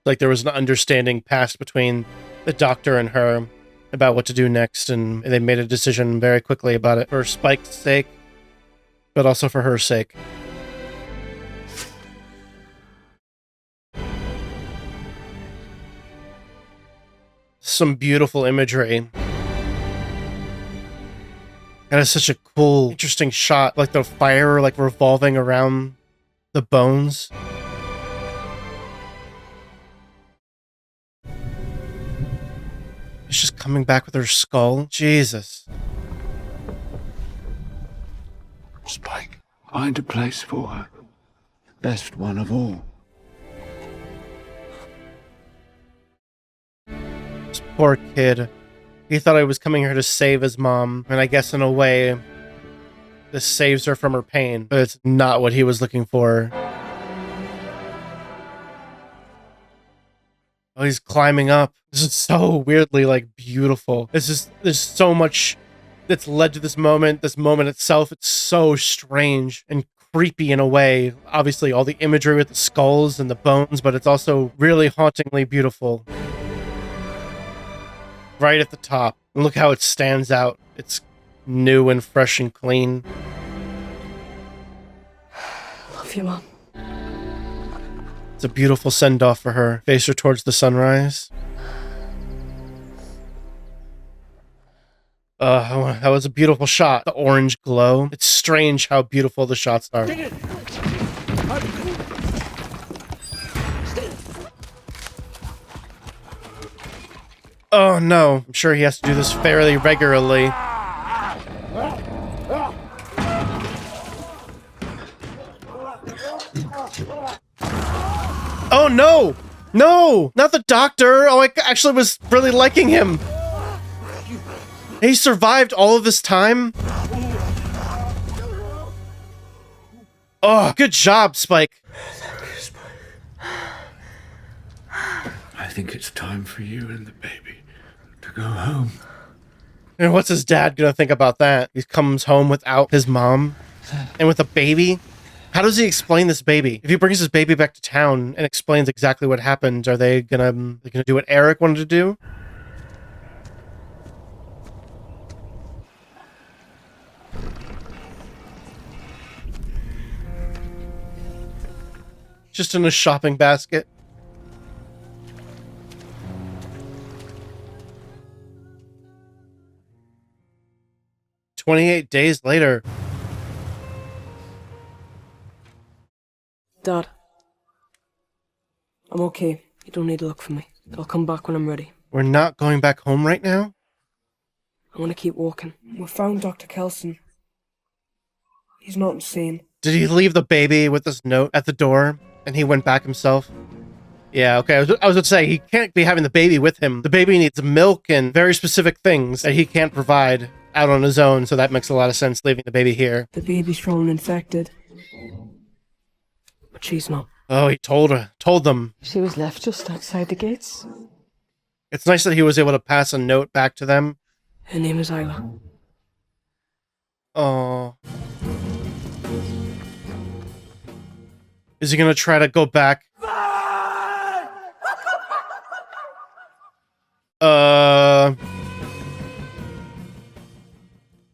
Like there was an understanding passed between the doctor and her about what to do next, and they made a decision very quickly about it for Spike's sake, but also for her sake. Some beautiful imagery. That is such a cool, interesting shot, like the fire like revolving around the bones. It's just coming back with her skull. Jesus. Spike, find a place for her. Best one of all. This poor kid. He thought I was coming here to save his mom, and I guess in a way, this saves her from her pain, but it's not what he was looking for. Oh, he's climbing up. This is so weirdly, like, beautiful. There's so much that's led to this moment. This moment itself, it's so strange and creepy in a way. Obviously, all the imagery with the skulls and the bones, but it's also really hauntingly beautiful. Right at the top. And look how it stands out. It's new and fresh and clean. Love you, Mom. It's a beautiful send-off for her. Face her towards the sunrise. That was a beautiful shot. The orange glow. It's strange how beautiful the shots are. Oh no, I'm sure he has to do this fairly regularly. Oh no! No! Not the doctor! Oh, I actually was really liking him! He survived all of this time? Oh, good job, Spike. I think it's time for you and the baby to go home. And what's his dad gonna think about that? He comes home without his mom and with a baby? How does he explain this baby? If he brings his baby back to town and explains exactly what happened, are they gonna do what Eric wanted to do? Just in a shopping basket. "28 days later." Dad. I'm okay. You don't need to look for me. I'll come back when I'm ready. We're not going back home right now? I want to keep walking. We found Dr. Kelson. He's not insane. Did he leave the baby with this note at the door and he went back himself? Yeah, okay. I was going to say, he can't be having the baby with him. The baby needs milk and very specific things that he can't provide out on his own, so that makes a lot of sense leaving the baby here. The baby's shown infected. But she's not. Oh, he told them. She was left just outside the gates. It's nice that he was able to pass a note back to them. Her name is Isla. Oh. Is he gonna try to go back?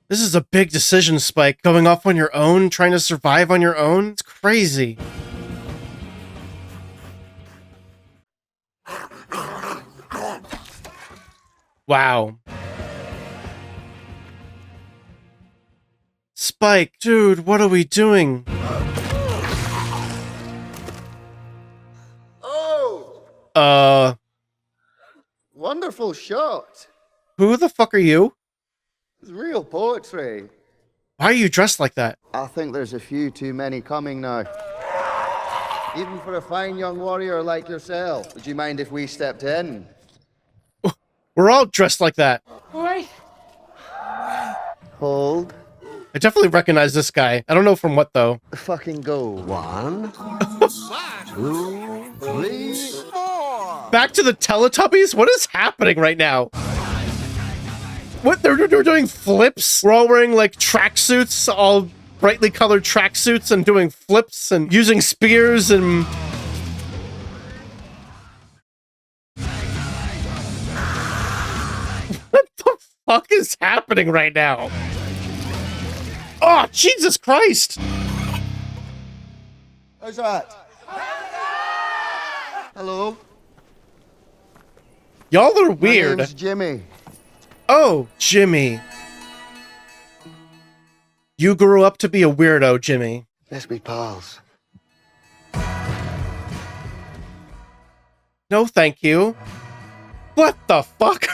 This is a big decision, Spike. Going off on your own, trying to survive on your own? It's crazy. Wow. Spike, dude, what are we doing? Oh! Wonderful shot. Who the fuck are you? It's real poetry. Why are you dressed like that? I think there's a few too many coming now. Even for a fine young warrior like yourself. Would you mind if we stepped in? We're all dressed like that. All right. Hold. I definitely recognize this guy. I don't know from what, though. Fucking go. 1, 2, 3, 4. Back to the Teletubbies? What is happening right now? What? They're doing flips? We're all wearing, like, tracksuits, all brightly colored tracksuits, and doing flips and using spears and... What the fuck is happening right now? Oh, Jesus Christ! How's that? Hello? Y'all are My weird. name's Jimmy. Oh, Jimmy. You grew up to be a weirdo, Jimmy. Let's be pals. No, thank you. What the fuck?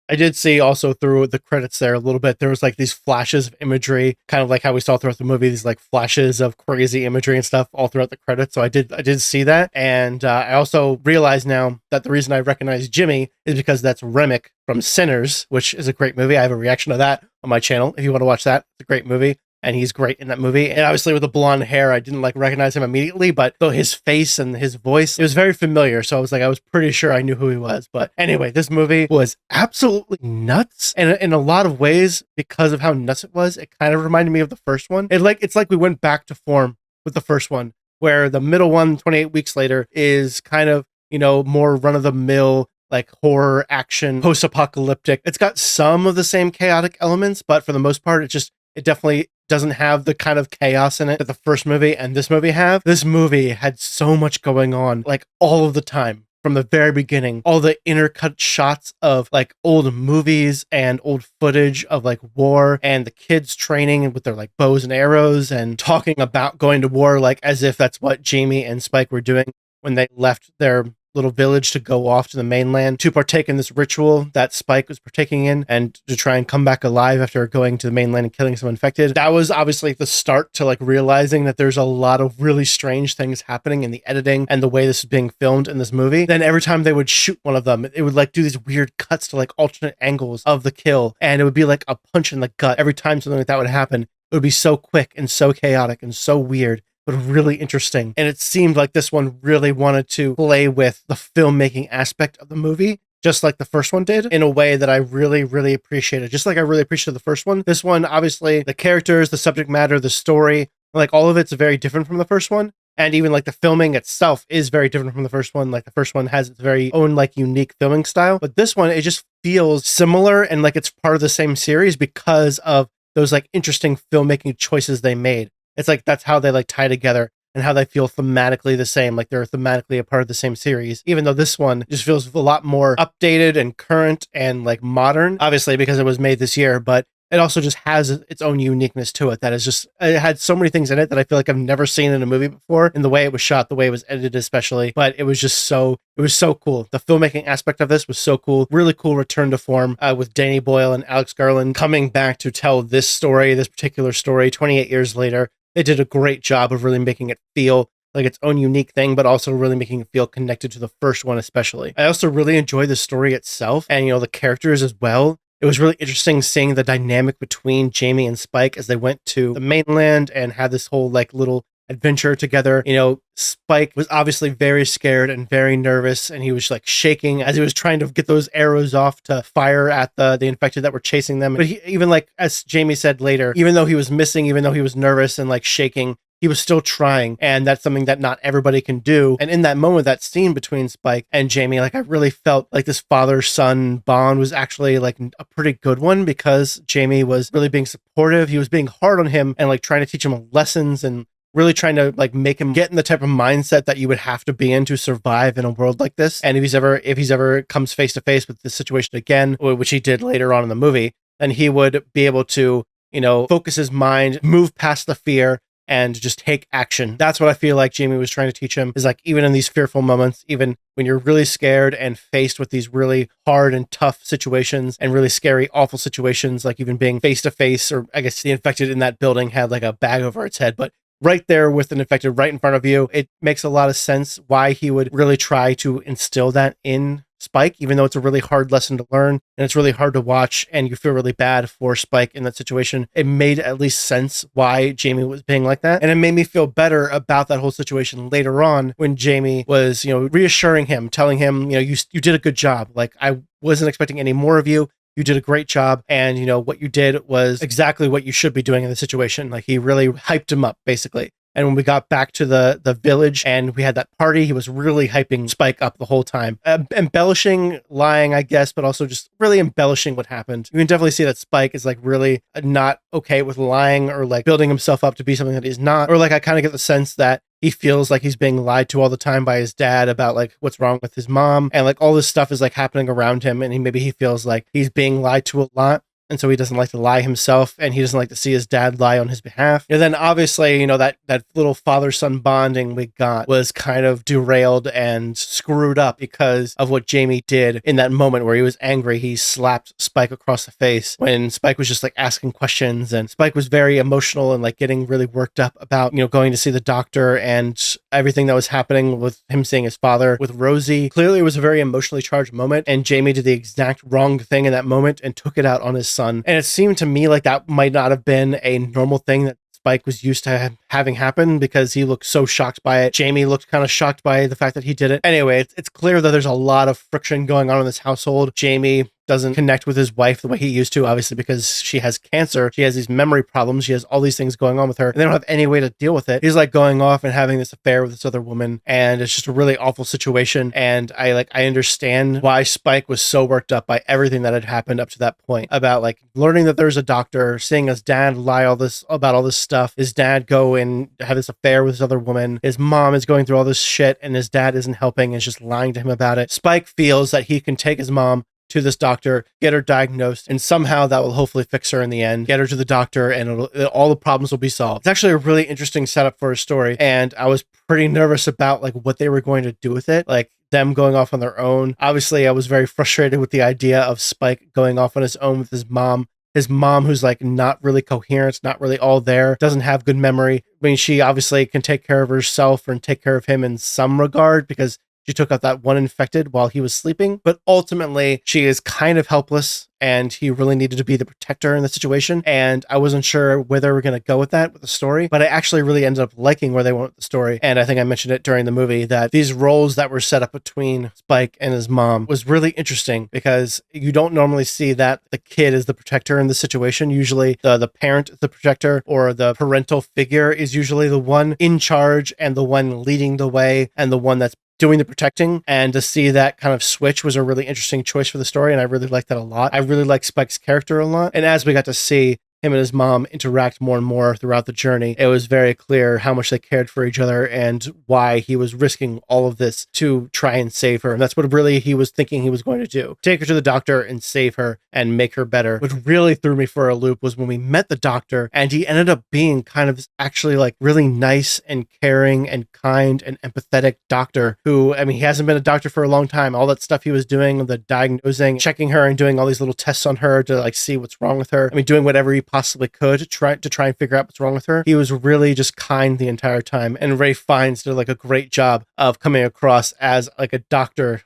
I did see also through the credits there a little bit, there was like these flashes of imagery, kind of like how we saw throughout the movie, these like flashes of crazy imagery and stuff all throughout the credits. So I did see that. And I also realize now that the reason I recognize Jimmy is because that's Remick from Sinners, which is a great movie. I have a reaction to that on my channel. If you want to watch that, it's a great movie. And he's great in that movie. And obviously with the blonde hair, I didn't like recognize him immediately, but though his face and his voice, it was very familiar. So I was pretty sure I knew who he was. But anyway, this movie was absolutely nuts. And in a lot of ways, because of how nuts it was, it kind of reminded me of the first one. It's like we went back to form with the first one, where the middle one, 28 Weeks Later, is kind of, more run-of-the-mill, like horror, action, post-apocalyptic. It's got some of the same chaotic elements, but for the most part, it definitely doesn't have the kind of chaos in it that the first movie and this movie have. This movie had so much going on, like all of the time. From the very beginning, all the intercut shots of like old movies and old footage of like war and the kids training with their like bows and arrows and talking about going to war, like as if that's what Jamie and Spike were doing when they left their little village to go off to the mainland to partake in this ritual that Spike was partaking in and to try and come back alive after going to the mainland and killing some infected. That was obviously the start to like realizing that there's a lot of really strange things happening in the editing and the way this is being filmed in this movie. Then every time they would shoot one of them, it would like do these weird cuts to like alternate angles of the kill, and it would be like a punch in the gut every time something like that would happen. It would be so quick and so chaotic and so weird, but really interesting. And it seemed like this one really wanted to play with the filmmaking aspect of the movie, just like the first one did, in a way that I really, really appreciated. Just like I really appreciated the first one. This one, obviously, the characters, the subject matter, the story, like all of it's very different from the first one. And even like the filming itself is very different from the first one. Like the first one has its very own like unique filming style. But this one, it just feels similar and like it's part of the same series because of those like interesting filmmaking choices they made. It's like that's how they like tie together and how they feel thematically the same, like they're thematically a part of the same series, even though this one just feels a lot more updated and current and like modern, obviously because it was made this year, but it also just has its own uniqueness to it that is just, it had so many things in it that I feel like I've never seen in a movie before, in the way it was shot, the way it was edited especially, but it was so cool. The filmmaking aspect of this was so cool. Really cool return to form with Danny Boyle and Alex Garland coming back to tell this story, this particular story 28 years later. They did a great job of really making it feel like its own unique thing, but also really making it feel connected to the first one especially. I also really enjoyed the story itself and, the characters as well. It was really interesting seeing the dynamic between Jamie and Spike as they went to the mainland and had this whole like little adventure together. Spike was obviously very scared and very nervous, and he was like shaking as he was trying to get those arrows off to fire at the infected that were chasing them. But he, even like as Jamie said later, even though he was missing, even though he was nervous and like shaking, he was still trying, and that's something that not everybody can do. And in that moment, that scene between Spike and Jamie, like I really felt like this father-son bond was actually like a pretty good one, because Jamie was really being supportive. He was being hard on him and like trying to teach him lessons and really trying to like make him get in the type of mindset that you would have to be in to survive in a world like this. And if he's ever comes face to face with this situation again, which he did later on in the movie, then he would be able to, focus his mind, move past the fear, and just take action. That's what I feel like Jamie was trying to teach him, is like, even in these fearful moments, even when you're really scared and faced with these really hard and tough situations and really scary, awful situations, like even being face to face, or I guess the infected in that building had like a bag over its head, but right there with an infected right in front of you, it makes a lot of sense why he would really try to instill that in Spike, even though it's a really hard lesson to learn and it's really hard to watch and you feel really bad for Spike in that situation. It made at least sense why Jamie was being like that. And it made me feel better about that whole situation later on when Jamie was, reassuring him, telling him, you did a good job. Like, I wasn't expecting any more of you. You did a great job. And, what you did was exactly what you should be doing in the situation. Like, he really hyped him up, basically. And when we got back to the village and we had that party, he was really hyping Spike up the whole time. Embellishing, lying, I guess, but also just really embellishing what happened. You can definitely see that Spike is like really not okay with lying or like building himself up to be something that he's not. Or like I kind of get the sense that he feels like he's being lied to all the time by his dad about like what's wrong with his mom. And like all this stuff is like happening around him. And maybe he feels like he's being lied to a lot. And so he doesn't like to lie himself, and he doesn't like to see his dad lie on his behalf. And then obviously, that little father-son bonding we got was kind of derailed and screwed up because of what Jamie did in that moment where he was angry. He slapped Spike across the face when Spike was just like asking questions, and Spike was very emotional and like getting really worked up about, going to see the doctor and everything that was happening with him seeing his father with Rosie. Clearly it was a very emotionally charged moment, and Jamie did the exact wrong thing in that moment and took it out on his son. And it seemed to me like that might not have been a normal thing that Spike was used to having happen because he looked so shocked by it. Jamie looked kind of shocked by the fact that he did it. Anyway, it's clear that there's a lot of friction going on in this household. Jamie doesn't connect with his wife the way he used to, obviously, because she has cancer. She has these memory problems. She has all these things going on with her, and they don't have any way to deal with it. He's like going off and having this affair with this other woman, and it's just a really awful situation. And I understand why Spike was so worked up by everything that had happened up to that point about like learning that there's a doctor, seeing his dad lie about all this stuff, his dad go and have this affair with this other woman, his mom is going through all this shit, and his dad isn't helping and is just lying to him about it. Spike feels that he can take his mom to this doctor, get her diagnosed, and somehow that will hopefully fix her in the end. Get her to the doctor, and all the problems will be solved. It's actually a really interesting setup for a story, and I was pretty nervous about like what they were going to do with it, like them going off on their own. Obviously, I was very frustrated with the idea of Spike going off on his own with his mom. His mom, who's like not really coherent, not really all there, doesn't have good memory. I mean, she obviously can take care of herself and take care of him in some regard because she took out that one infected while he was sleeping, but ultimately she is kind of helpless and he really needed to be the protector in the situation. And I wasn't sure where they were going to go with that with the story, but I actually really ended up liking where they went with the story. And I think I mentioned it during the movie that these roles that were set up between Spike and his mom was really interesting because you don't normally see that the kid is the protector in the situation. Usually the parent is the protector, or the parental figure is usually the one in charge and the one leading the way and the one that's doing the protecting. And to see that kind of switch was a really interesting choice for the story, and I really liked that a lot. I really liked Spike's character a lot, and as we got to see him and his mom interact more and more throughout the journey, it was very clear how much they cared for each other and why he was risking all of this to try and save her. And that's what really he was thinking he was going to do. Take her to the doctor and save her and make her better. What really threw me for a loop was when we met the doctor, and he ended up being kind of actually like really nice and caring and kind and empathetic doctor who, I mean, he hasn't been a doctor for a long time. All that stuff he was doing, the diagnosing, checking her and doing all these little tests on her to like see what's wrong with her. I mean, doing whatever he possibly could to try and figure out what's wrong with her. He was really just kind the entire time, and Ray Fiennes did like a great job of coming across as like a doctor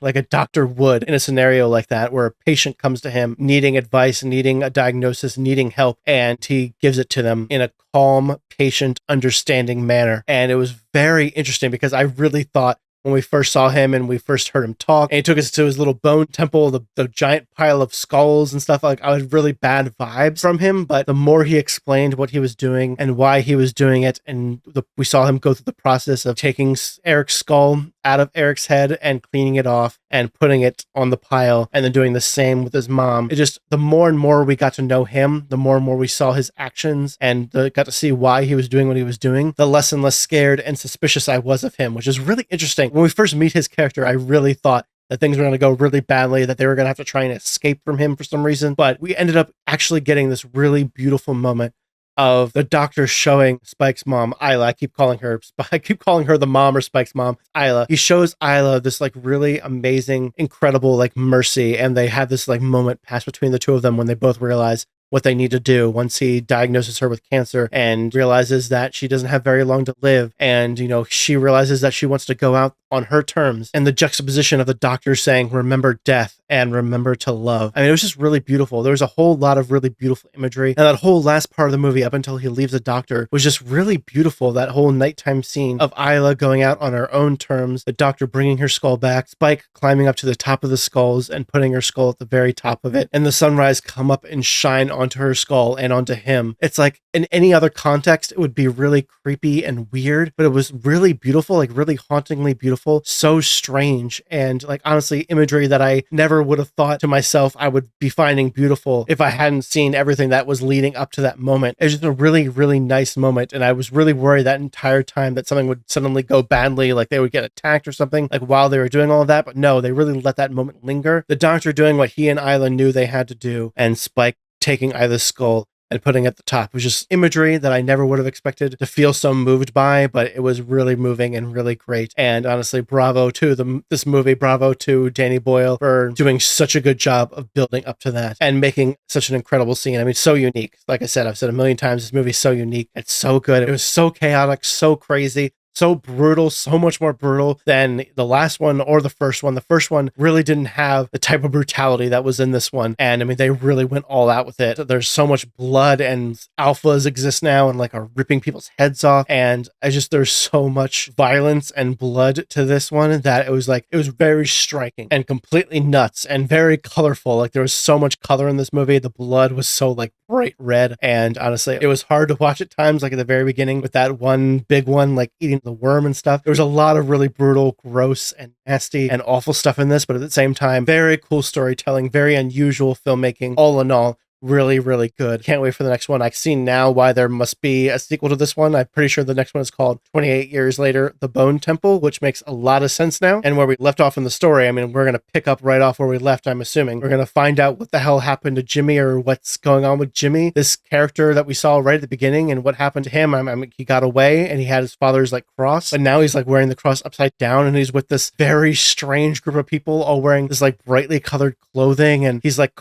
would in a scenario like that, where a patient comes to him needing advice, needing a diagnosis, needing help, and he gives it to them in a calm, patient, understanding manner. And it was very interesting because I really thought when we first saw him and we first heard him talk, and he took us to his little bone temple, the giant pile of skulls and stuff, like I was really bad vibes from him. But the more he explained what he was doing and why he was doing it, and we saw him go through the process of taking Eric's skull out of Eric's head and cleaning it off and putting it on the pile, and then doing the same with his mom. It just, the more and more we got to know him, the more and more we saw his actions and got to see why he was doing what he was doing, the less and less scared and suspicious I was of him, which is really interesting. When we first meet his character, I really thought that things were going to go really badly, that they were going to have to try and escape from him for some reason. But we ended up actually getting this really beautiful moment of the doctor showing Spike's mom, Isla. I keep calling her the mom, or Spike's mom, Isla. He shows Isla this like really amazing, incredible like mercy, and they have this like moment pass between the two of them when they both realize what they need to do once he diagnoses her with cancer and realizes that she doesn't have very long to live. And, you know, she realizes that she wants to go out on her terms, and the juxtaposition of the doctor saying, remember death and remember to love. I mean, it was just really beautiful. There was a whole lot of really beautiful imagery. And that whole last part of the movie up until he leaves the doctor was just really beautiful. That whole nighttime scene of Isla going out on her own terms, the doctor bringing her skull back, Spike climbing up to the top of the skulls and putting her skull at the very top of it, and the sunrise come up and shine onto her skull and onto him. It's like in any other context, it would be really creepy and weird, but it was really beautiful, like really hauntingly beautiful, so strange, and like honestly, imagery that I never would have thought to myself I would be finding beautiful if I hadn't seen everything that was leading up to that moment. It was just a really, really nice moment, and I was really worried that entire time that something would suddenly go badly, like they would get attacked or something, like while they were doing all of that, but no, they really let that moment linger. The doctor doing what he and Isla knew they had to do, and Spike taking Isla's skull and putting it at the top. It was just imagery that I never would have expected to feel so moved by, but it was really moving and really great. And honestly, bravo to this movie, bravo to Danny Boyle for doing such a good job of building up to that and making such an incredible scene. I mean, so unique. Like I said, I've said a million times, this movie's so unique. It's so good. It was so chaotic, so crazy, so brutal, so much more brutal than the last one or the first one. The first one really didn't have the type of brutality that was in this one. And I mean, they really went all out with it. There's so much blood, and alphas exist now and like are ripping people's heads off. And there's so much violence and blood to this one that it was very striking and completely nuts and very colorful. Like there was so much color in this movie. The blood was so like bright red. And honestly, it was hard to watch at times, like at the very beginning with that one big one, like eating the worm and stuff. There was a lot of really brutal, gross, and nasty and awful stuff in this, but at the same time, very cool storytelling, very unusual filmmaking. All in all, really, really good. Can't wait for the next one. I see now why there must be a sequel to this one. I'm pretty sure the next one is called 28 Years Later, The Bone Temple, which makes a lot of sense now. And where we left off in the story, I mean, we're going to pick up right off where we left, I'm assuming. We're going to find out what the hell happened to Jimmy, or what's going on with Jimmy, this character that we saw right at the beginning, and what happened to him. I mean, he got away and he had his father's like cross, but now he's like wearing the cross upside down, and he's with this very strange group of people all wearing this like brightly colored clothing, and he's like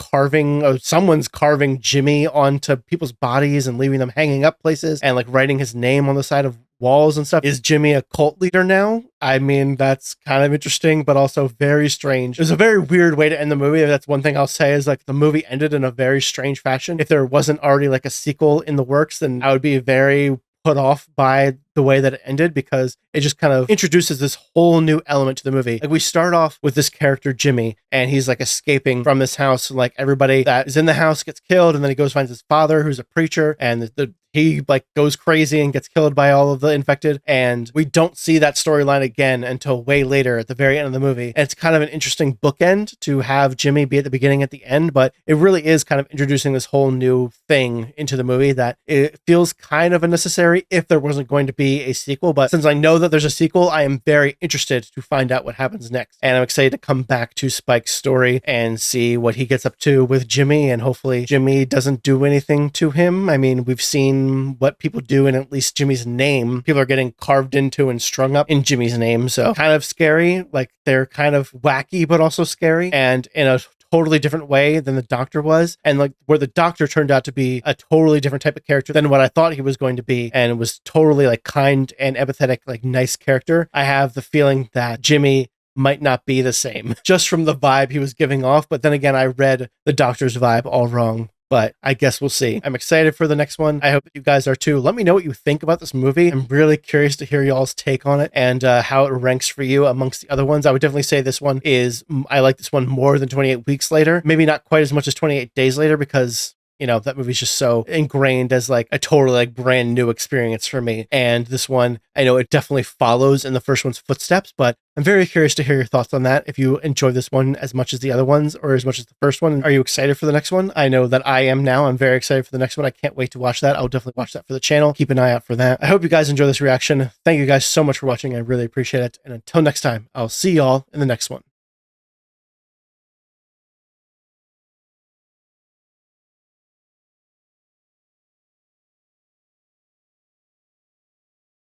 someone's carving Jimmy onto people's bodies and leaving them hanging up places and like writing his name on the side of walls and stuff. Is Jimmy a cult leader now? I mean, that's kind of interesting, but also very strange. It was a very weird way to end the movie. That's one thing I'll say, is like the movie ended in a very strange fashion. If there wasn't already like a sequel in the works, then I would be very put off by the way that it ended, because it just kind of introduces this whole new element to the movie. Like we start off with this character Jimmy, and he's like escaping from this house, and like everybody that is in the house gets killed, and then he goes finds his father, who's a preacher, and he like goes crazy and gets killed by all of the infected, and we don't see that storyline again until way later at the very end of the movie. And it's kind of an interesting bookend to have Jimmy be at the beginning, at the end, but it really is kind of introducing this whole new thing into the movie that it feels kind of unnecessary if there wasn't going to be a sequel. But since I know that there's a sequel, I am very interested to find out what happens next, and I'm excited to come back to Spike's story and see what he gets up to with Jimmy, and hopefully Jimmy doesn't do anything to him. I mean, we've seen what people do in at least Jimmy's name. People are getting carved into and strung up in Jimmy's name, so kind of scary. Like they're kind of wacky but also scary, and in a totally different way than the doctor was, and like where the doctor turned out to be a totally different type of character than what I thought he was going to be, and was totally like kind and empathetic, like nice character. I have the feeling that Jimmy might not be the same just from the vibe he was giving off, but then again, I read the doctor's vibe all wrong. But I guess we'll see. I'm excited for the next one. I hope that you guys are too. Let me know what you think about this movie. I'm really curious to hear y'all's take on it and how it ranks for you amongst the other ones. I would definitely say I like this one more than 28 Weeks Later. Maybe not quite as much as 28 Days Later, because you know, that movie's just so ingrained as like a totally like brand new experience for me. And this one, I know it definitely follows in the first one's footsteps, but I'm very curious to hear your thoughts on that. If you enjoy this one as much as the other ones, or as much as the first one, are you excited for the next one? I know that I am now. I'm very excited for the next one. I can't wait to watch that. I'll definitely watch that for the channel. Keep an eye out for that. I hope you guys enjoy this reaction. Thank you guys so much for watching. I really appreciate it. And until next time, I'll see y'all in the next one.